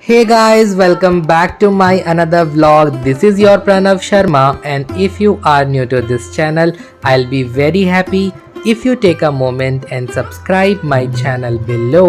Hey guys, welcome back to my another vlog. This is your Pranav Sharma, and if you are new to this channel, I'll be very happy if you take a moment and subscribe my channel below.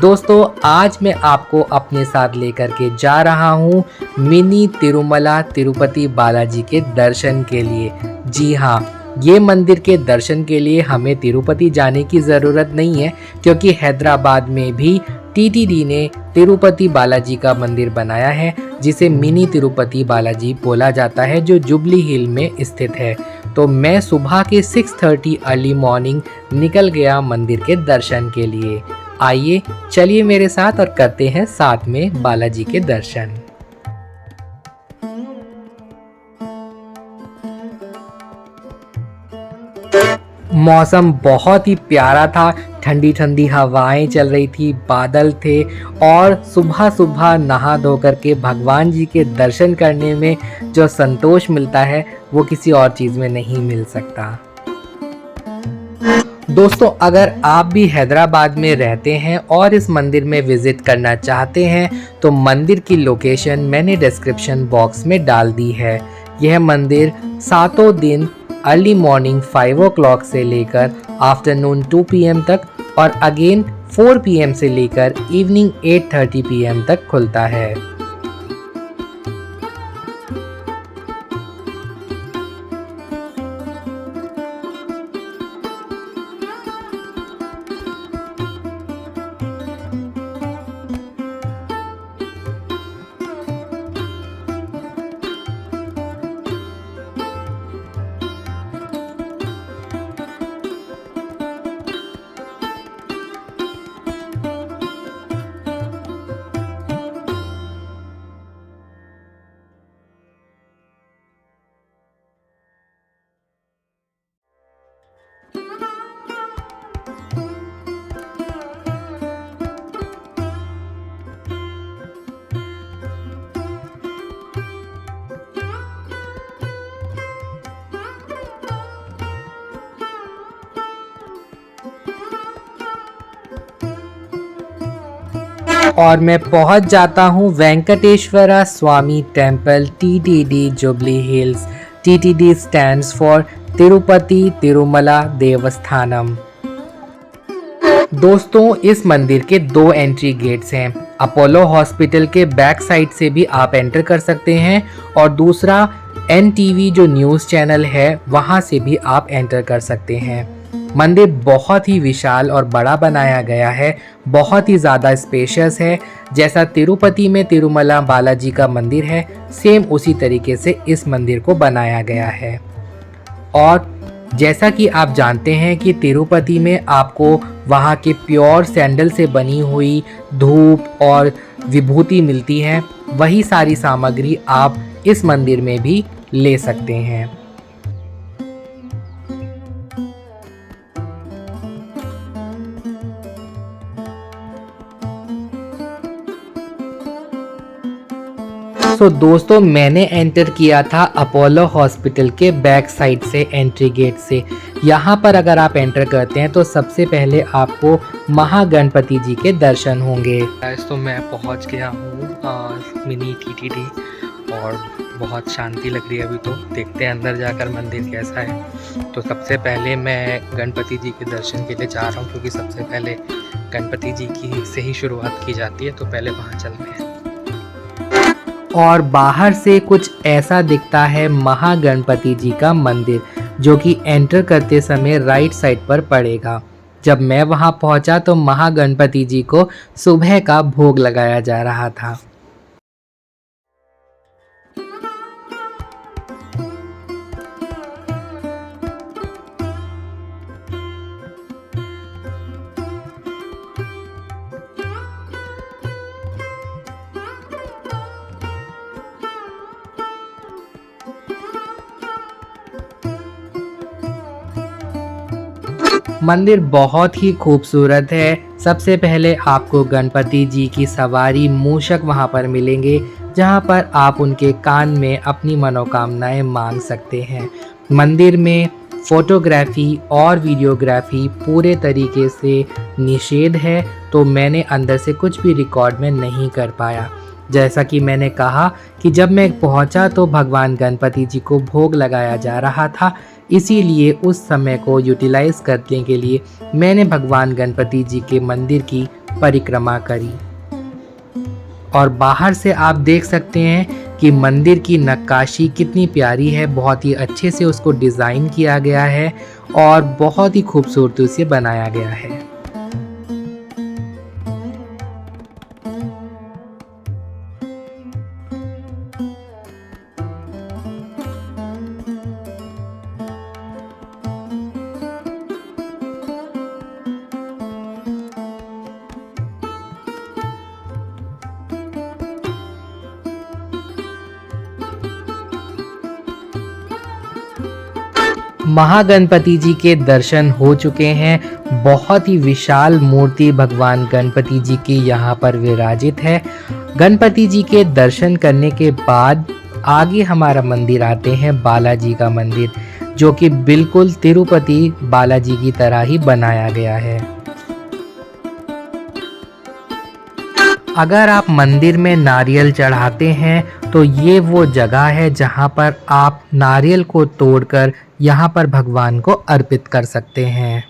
दोस्तों आज मैं आपको अपने साथ लेकर के जा रहा हूँ मिनी तिरुमला तिरुपति बालाजी के दर्शन के लिए। जी हाँ, ये मंदिर के दर्शन के लिए हमें तिरुपति जाने की ज़रूरत नहीं है, क्योंकि हैदराबाद में भी टीटीडी ने तिरुपति बालाजी का मंदिर बनाया है, जिसे मिनी तिरुपति बालाजी बोला जाता है, जो जुबली हिल में स्थित है। तो मैं सुबह के 6:30 अर्ली मॉर्निंग निकल गया मंदिर के दर्शन के लिए। आइए चलिए मेरे साथ और करते हैं साथ में बालाजी के दर्शन। मौसम बहुत ही प्यारा था, ठंडी ठंडी हवाएं चल रही थी, बादल थे और सुबह सुबह नहा धो करके भगवान जी के दर्शन करने में जो संतोष मिलता है वो किसी और चीज़ में नहीं मिल सकता। दोस्तों अगर आप भी हैदराबाद में रहते हैं और इस मंदिर में विज़िट करना चाहते हैं तो मंदिर की लोकेशन मैंने डिस्क्रिप्शन बॉक्स में डाल दी है। यह मंदिर सातों दिन अर्ली मॉर्निंग 5 o'clock से लेकर आफ्टरनून 2 PM तक और अगेन 4 PM से लेकर इवनिंग 8:30 PM तक खुलता है। और मैं पहुंच जाता हूं Venkateshwara Swamy temple TTD Jubilee Hills. TTD stands for Tirupati Tirumala Devasthanam. दोस्तों इस मंदिर के 2 एंट्री गेट्स हैं। अपोलो हॉस्पिटल के बैक साइड से भी आप एंटर कर सकते हैं और दूसरा NTV जो न्यूज़ चैनल है वहां से भी आप एंटर कर सकते हैं। मंदिर बहुत ही विशाल और बड़ा बनाया गया है, बहुत ही ज़्यादा स्पेशियस है। जैसा तिरुपति में तिरुमला बालाजी का मंदिर है, सेम उसी तरीके से इस मंदिर को बनाया गया है। और जैसा कि आप जानते हैं कि तिरुपति में आपको वहाँ के प्योर सैंडल से बनी हुई धूप और विभूति मिलती है, वही सारी सामग्री आप इस मंदिर में भी ले सकते हैं। तो दोस्तों मैंने एंटर किया था अपोलो हॉस्पिटल के बैक साइड से एंट्री गेट से। यहाँ पर अगर आप एंटर करते हैं तो सबसे पहले आपको महागणपति जी के दर्शन होंगे। तो मैं पहुँच गया हूँ मिनी टीटीडी और बहुत शांति लग रही है अभी। तो देखते हैं अंदर जाकर मंदिर कैसा है। तो सबसे पहले मैं गणपति जी के दर्शन के लिए जा रहा हूँ, क्योंकि सबसे पहले गणपति जी की से ही शुरुआत की जाती है। तो पहले वहाँ चलते हैं। और बाहर से कुछ ऐसा दिखता है महागणपति जी का मंदिर, जो कि एंटर करते समय राइट साइड पर पड़ेगा। जब मैं वहां पहुंचा तो महागणपति जी को सुबह का भोग लगाया जा रहा था। मंदिर बहुत ही खूबसूरत है। सबसे पहले आपको गणपति जी की सवारी मूषक वहां पर मिलेंगे, जहां पर आप उनके कान में अपनी मनोकामनाएं मांग सकते हैं। मंदिर में फ़ोटोग्राफ़ी और वीडियोग्राफ़ी पूरे तरीके से निषेध है, तो मैंने अंदर से कुछ भी रिकॉर्ड में नहीं कर पाया। जैसा कि मैंने कहा कि जब मैं पहुंचा तो भगवान गणपति जी को भोग लगाया जा रहा था, इसीलिए उस समय को यूटिलाइज करने के लिए मैंने भगवान गणपति जी के मंदिर की परिक्रमा करी। और बाहर से आप देख सकते हैं कि मंदिर की नक्काशी कितनी प्यारी है, बहुत ही अच्छे से उसको डिज़ाइन किया गया है और बहुत ही खूबसूरती से बनाया गया है। महागणपति जी के दर्शन हो चुके हैं। बहुत ही विशाल मूर्ति भगवान गणपति जी की यहाँ पर विराजित है। गणपति जी के दर्शन करने के बाद आगे हमारा मंदिर आते हैं बालाजी का मंदिर, जो कि बिल्कुल तिरुपति बालाजी की तरह ही बनाया गया है। अगर आप मंदिर में नारियल चढ़ाते हैं तो ये वो जगह है जहाँ पर आप नारियल को तोड़कर यहाँ पर भगवान को अर्पित कर सकते हैं।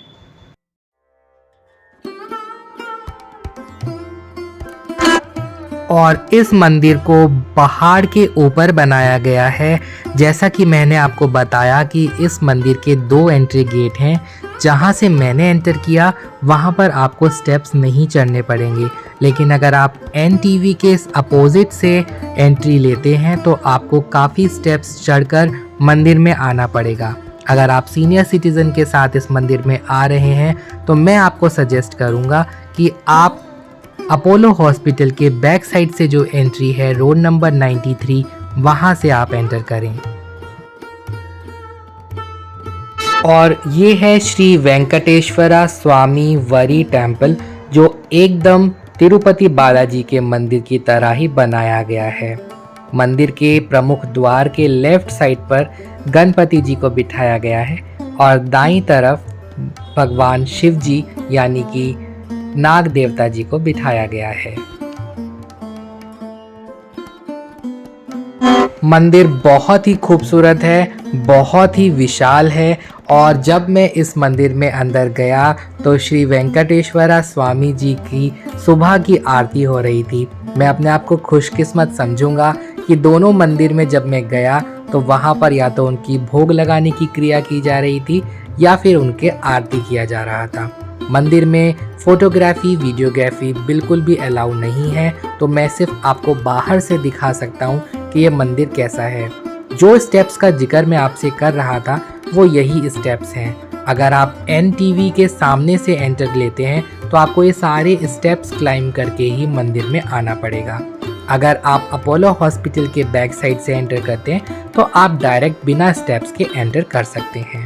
और इस मंदिर को पहाड़ के ऊपर बनाया गया है। जैसा कि मैंने आपको बताया कि इस मंदिर के 2 एंट्री गेट हैं। जहाँ से मैंने एंटर किया वहाँ पर आपको स्टेप्स नहीं चढ़ने पड़ेंगे, लेकिन अगर आप एनटीवी के अपोजिट से एंट्री लेते हैं तो आपको काफ़ी स्टेप्स चढ़कर मंदिर में आना पड़ेगा। अगर आप सीनियर सिटीज़न के साथ इस मंदिर में आ रहे हैं तो मैं आपको सजेस्ट करूँगा कि आप अपोलो हॉस्पिटल के बैक साइड से जो एंट्री है रोड नंबर 93, वहाँ से आप एंटर करें। और ये है श्री वेंकटेश्वरा स्वामी वरी टेम्पल, जो एकदम तिरुपति बालाजी के मंदिर की तरह ही बनाया गया है। मंदिर के प्रमुख द्वार के लेफ्ट साइड पर गणपति जी को बिठाया गया है और दाईं तरफ भगवान शिव जी यानी कि नाग देवता जी को बिठाया गया है। मंदिर बहुत ही खूबसूरत है, बहुत ही विशाल है और जब मैं इस मंदिर में अंदर गया तो श्री वेंकटेश्वरा स्वामी जी की सुबह की आरती हो रही थी। मैं अपने आप को खुशकिस्मत समझूंगा कि दोनों मंदिर में जब मैं गया तो वहाँ पर या तो उनकी भोग लगाने की क्रिया की जा रही थी या फिर उनके आरती किया जा रहा था। मंदिर में फोटोग्राफी वीडियोग्राफी बिल्कुल भी अलाउ नहीं है, तो मैं सिर्फ आपको बाहर से दिखा सकता हूँ कि ये मंदिर कैसा है। जो स्टेप्स का जिक्र मैं आपसे कर रहा था वो यही स्टेप्स हैं। अगर आप एनटीवी के सामने से एंटर लेते हैं तो आपको ये सारे स्टेप्स क्लाइम करके ही मंदिर में आना पड़ेगा। अगर आप अपोलो हॉस्पिटल के बैक साइड से एंटर करते हैं तो आप डायरेक्ट बिना स्टेप्स के एंटर कर सकते हैं।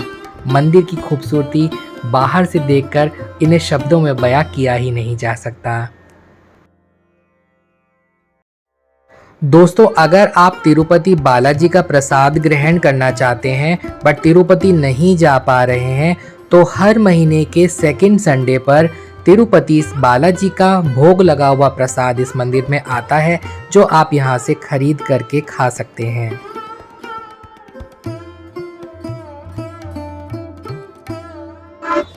मंदिर की खूबसूरती बाहर से देखकर इन्हें शब्दों में बयां किया ही नहीं जा सकता। दोस्तों, अगर आप तिरुपति बालाजी का प्रसाद ग्रहण करना चाहते हैं बट तिरुपति नहीं जा पा रहे हैं तो हर महीने के सेकंड संडे पर तिरुपति बालाजी का भोग लगा हुआ प्रसाद इस मंदिर में आता है, जो आप यहां से खरीद करके खा सकते हैं।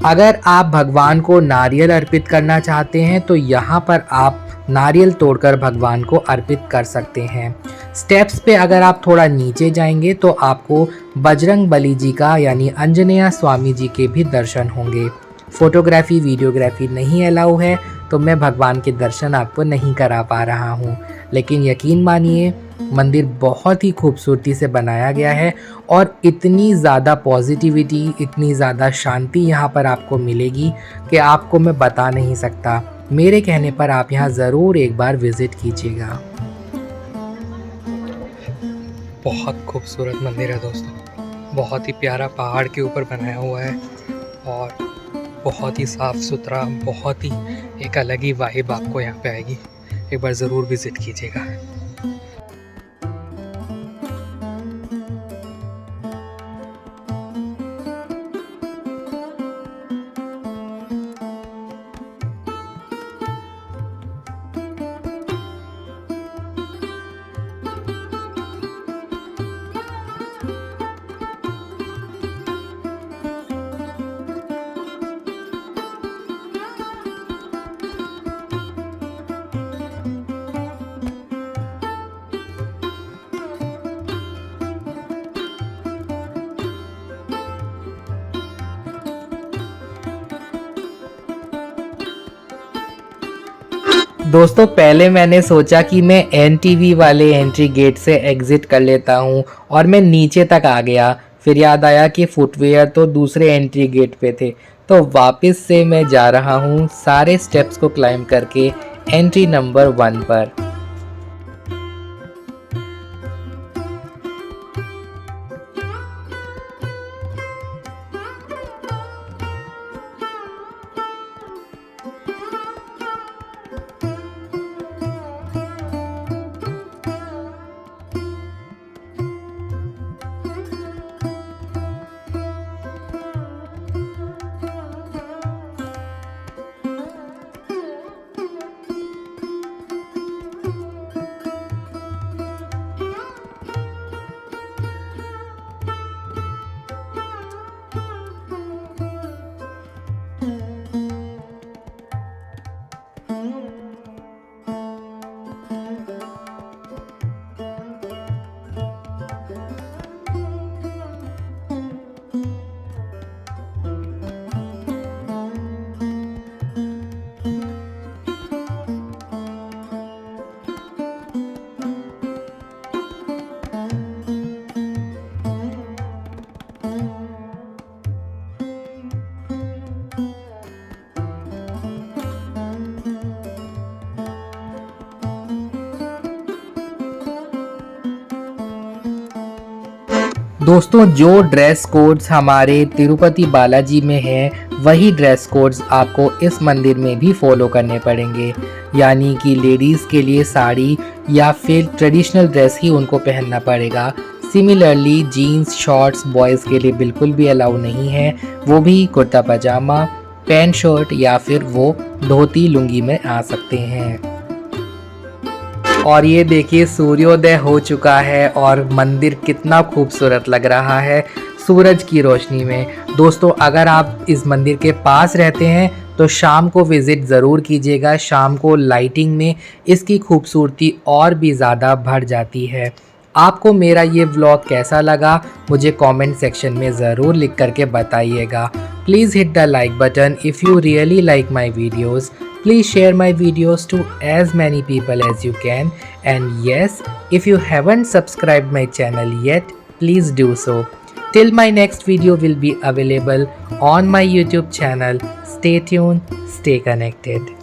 अगर आप भगवान को नारियल अर्पित करना चाहते हैं तो यहाँ पर आप नारियल तोड़कर भगवान को अर्पित कर सकते हैं। स्टेप्स पे अगर आप थोड़ा नीचे जाएंगे तो आपको बजरंग बली जी का यानी आंजनेय स्वामी जी के भी दर्शन होंगे। फोटोग्राफी वीडियोग्राफी नहीं अलाउ है तो मैं भगवान के दर्शन आपको नहीं करा पा रहा हूँ, लेकिन यकीन मानिए मंदिर बहुत ही खूबसूरती से बनाया गया है और इतनी ज़्यादा पॉजिटिविटी, इतनी ज़्यादा शांति यहाँ पर आपको मिलेगी कि आपको मैं बता नहीं सकता। मेरे कहने पर आप यहाँ ज़रूर एक बार विज़िट कीजिएगा। बहुत खूबसूरत मंदिर है दोस्तों, बहुत ही प्यारा पहाड़ के ऊपर बनाया हुआ है और बहुत ही साफ़ सुथरा, बहुत ही एक अलग ही वाइब आपको यहाँ पे आएगी। एक बार ज़रूर विज़िट कीजिएगा। दोस्तों पहले मैंने सोचा कि मैं एनटीवी वाले एंट्री गेट से एग्ज़िट कर लेता हूँ और मैं नीचे तक आ गया। फिर याद आया कि फुटवेयर तो दूसरे एंट्री गेट पे थे, तो वापस से मैं जा रहा हूँ सारे स्टेप्स को क्लाइंब करके एंट्री नंबर 1 पर। दोस्तों जो ड्रेस कोड्स हमारे तिरुपति बालाजी में है, वही ड्रेस कोड्स आपको इस मंदिर में भी फॉलो करने पड़ेंगे। यानी कि लेडीज़ के लिए साड़ी या फिर ट्रेडिशनल ड्रेस ही उनको पहनना पड़ेगा। सिमिलरली जीन्स शॉर्ट्स बॉयज़ के लिए बिल्कुल भी अलाउ नहीं है, वो भी कुर्ता पजामा पैंट शर्ट या फिर वो धोती लुंगी में आ सकते हैं। और ये देखिए सूर्योदय हो चुका है और मंदिर कितना खूबसूरत लग रहा है सूरज की रोशनी में। दोस्तों अगर आप इस मंदिर के पास रहते हैं तो शाम को विज़िट ज़रूर कीजिएगा। शाम को लाइटिंग में इसकी खूबसूरती और भी ज़्यादा बढ़ जाती है। आपको मेरा ये व्लॉग कैसा लगा मुझे कमेंट सेक्शन में ज़रूर लिख करके बताइएगा। Please hit the like button if you really like my videos. Please share my videos to as many people as you can, and yes, if you haven't subscribed my channel yet, please do so. Till my next video will be available on my YouTube channel. Stay tuned, stay connected.